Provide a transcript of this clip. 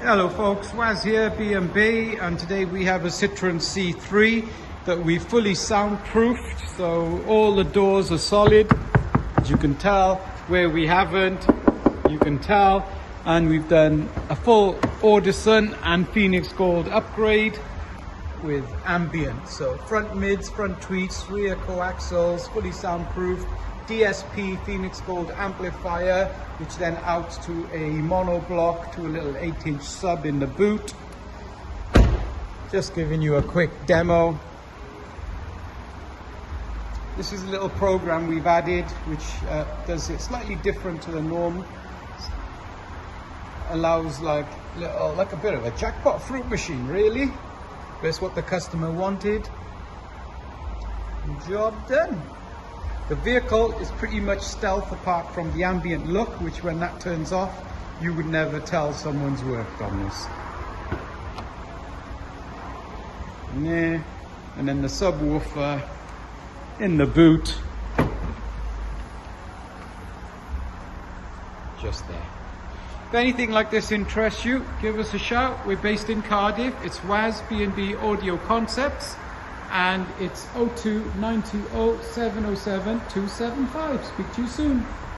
Hello folks, Waz here, B&B, and today we have a Citroën C3 that we fully soundproofed, so all the doors are solid, as you can tell. Where we haven't, you can tell. And we've done a full Audison and Phoenix Gold upgrade with ambient. So front mids, front tweets, rear coaxials, fully soundproofed. DSP Phoenix Gold amplifier, which then outs to a mono block to a little 8-inch sub in the boot. Just giving you a quick demo. This is a little program we've added which does it slightly different to the norm. Allows like a bit of a jackpot fruit machine, really. That's what the customer wanted. Job done. The vehicle is pretty much stealth apart from the ambient look, which when that turns off, you would never tell someone's worked on this. Yeah. And then the subwoofer in the boot. Just there. If anything like this interests you, give us a shout. We're based in Cardiff. It's Waz B&B Audioconcepts. And it's 02 920 707 275. Speak to you soon.